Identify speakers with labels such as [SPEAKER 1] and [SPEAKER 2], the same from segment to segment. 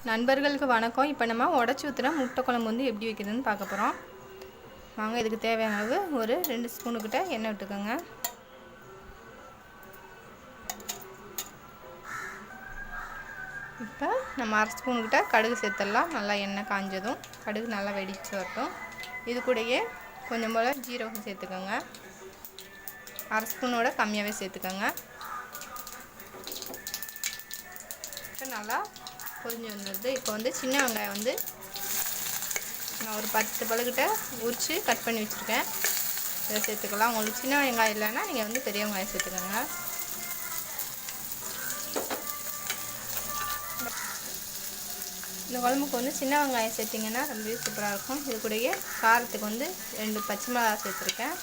[SPEAKER 1] நண்பர்களுக்கு வணக்கம். இப்போ நம்ம உடச்சி ஊற்றுன முட்டை குழம்பு வந்து எப்படி வைக்கிறதுன்னு பார்க்க போகிறோம். வாங்க. இதுக்கு தேவையான அளவு ஒரு 2 ஸ்பூனுக்கிட்ட எண்ணெய் விட்டுக்கோங்க. இப்போ நம்ம 1/2 ஸ்பூனுக்கிட்ட கடுகு சேர்த்துடலாம். நல்லா எண்ணெய் காஞ்சதும் கடுகு நல்லா வெடித்து வரட்டும். இது கூடயே கொஞ்சம் போல் ஜீரகம் சேர்த்துக்கோங்க. 1/2 ஸ்பூனோட கம்மியாகவே சேர்த்துக்கோங்க. நல்லா பொரிஞ்சு வந்துடுது. இப்போ வந்து சின்ன வெங்காயம் வந்து நான் ஒரு 10 பழுக்கிட்ட உரித்து கட் பண்ணி வச்சுருக்கேன். இதை சேர்த்துக்கலாம். உங்களுக்கு சின்ன வெங்காயம் இல்லைன்னா நீங்கள் வந்து பெரிய வெங்காயம் சேர்த்துக்கோங்க. இந்த குழம்புக்கு வந்து சின்ன வெங்காயம் சேர்த்திங்கன்னா ரொம்பவே சூப்பராக இருக்கும். இது கூடயே காரத்துக்கு வந்து 2 பச்சை மிளகாய் சேர்த்துருக்கேன்.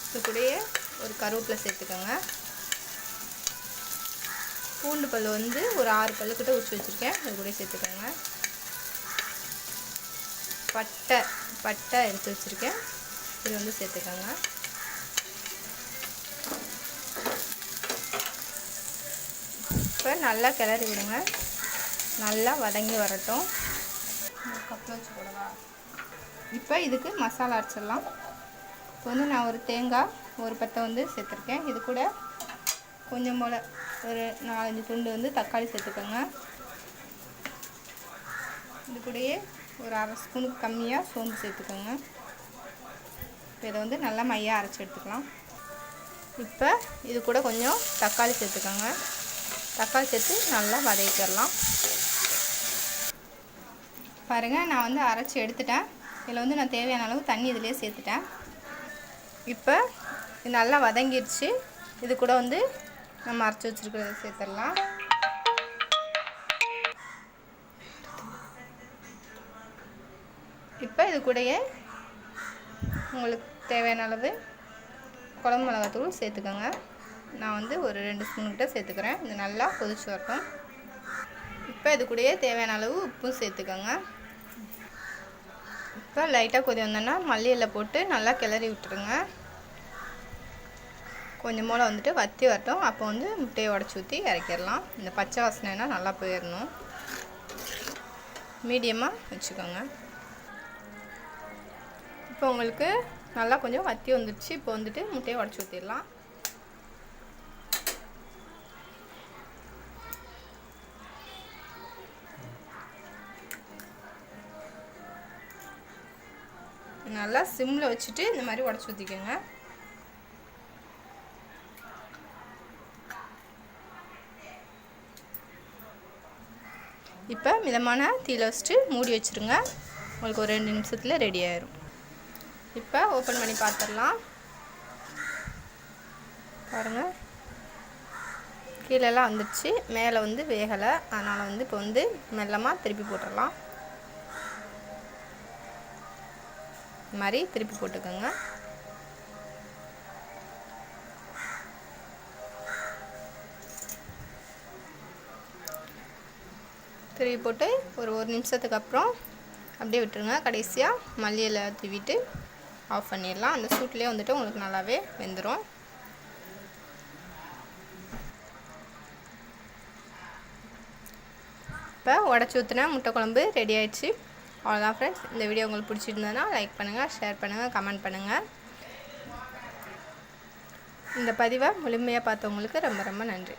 [SPEAKER 1] இது கூடயே ஒரு கருவேப்பிலை சேர்த்துக்கோங்க. பூண்டு பல் வந்து ஒரு 6 பல்லுக்கிட்ட உரிச்சு வச்சுருக்கேன். இது கூட சேர்த்துக்கோங்க. பட்டை எடுத்து வச்சுருக்கேன். இது வந்து சேர்த்துக்கோங்க. இப்போ நல்லா கிளறி விடுங்க. நல்லா வதங்கி வரட்டும். கப்பில் வச்சு போடவா? இப்போ இதுக்கு மசாலா அரைச்சிடலாம். இப்போ வந்து நான் ஒரு தேங்காய் ஒரு பட்டை வந்து சேர்த்துருக்கேன். இது கூட கொஞ்சம் போல் ஒரு 4-5 துண்டு வந்து தக்காளி சேர்த்துக்கோங்க. இது கூடயே ஒரு 1/2 ஸ்பூனுக்கு கம்மியாக சோம்பு சேர்த்துக்கோங்க. இப்போ இதை வந்து நல்லா மையாக அரைச்சி எடுத்துக்கலாம். இப்போ இது கூட கொஞ்சம் தக்காளி சேர்த்துக்கோங்க. தக்காளி சேர்த்து நல்லா வதக்கிடலாம். பாருங்கள், நான் வந்து அரைச்சி எடுத்துட்டேன். இதில் வந்து நான் தேவையான அளவு தண்ணி இதிலே சேர்த்துட்டேன். இப்போ இது நல்லா வதங்கிடுச்சு. இது கூட வந்து நம்ம அரைச்சி வச்சுருக்கிறத சேர்த்துடலாம். இப்போ இது கூடயே உங்களுக்கு தேவையான அளவு குழம்பு மிளகாத்தூள் சேர்த்துக்கோங்க. நான் வந்து ஒரு 2 ஸ்பூனுக்கிட்ட சேர்த்துக்கிறேன். இது நல்லா கொதிச்சு வரட்டும். இப்போ இது கூடயே தேவையான அளவு உப்பும் சேர்த்துக்கோங்க. இப்போ லைட்டாக கொதி வந்தோன்னா மல்லி இலை போட்டு நல்லா கிளறி விட்டுருங்க. கொஞ்சம் போல் வந்துட்டு வற்றி வரட்டும். அப்போ வந்து முட்டையை உடச்சி ஊற்றி இறக்கிடலாம். இந்த பச்சை வாசனைனா நல்லா போயிடணும். மீடியமாக வச்சுக்கோங்க. இப்போ உங்களுக்கு நல்லா கொஞ்சம் வற்றி வந்துடுச்சு. இப்போ வந்துட்டு முட்டையை உடச்சி ஊற்றிடலாம். நல்லா சிம்மில் வச்சுட்டு இந்த மாதிரி உடச்சி ஊற்றிக்கோங்க. இப்போ மிதமான தீயில வச்சுட்டு மூடி வச்சுருங்க. உங்களுக்கு ஒரு 2 நிமிஷத்தில் ரெடி ஆயிரும். இப்போ ஓப்பன் பண்ணி பார்த்துடலாம். பாருங்கள், கீழெல்லாம் வந்துடுச்சு. மேலே வந்து வேகலை. அதனால் வந்து இப்போ வந்து மெல்லமாக திருப்பி போட்டுடலாம். இந்த மாதிரி திருப்பி போட்டுக்கோங்க. திருப்பி போட்டு ஒரு நிமிஷத்துக்கு அப்புறம் அப்படியே விட்டுருங்க. கடைசியாக மல்லி இலை தூவிட்டு ஆஃப் பண்ணிடலாம். அந்த சூட்லேயே வந்துட்டு உங்களுக்கு நல்லாவே வெந்துடும். இப்போ உடச்சி ஊற்றின முட்டை குழம்பு ரெடி ஆயிடுச்சு. அவ்வளோதான் ஃப்ரெண்ட்ஸ். இந்த வீடியோ உங்களுக்கு பிடிச்சிருந்ததுன்னா லைக் பண்ணுங்கள், ஷேர் பண்ணுங்கள், கமெண்ட் பண்ணுங்கள். இந்த பதிவை முழுமையாக பார்த்தவங்களுக்கு ரொம்ப ரொம்ப நன்றி.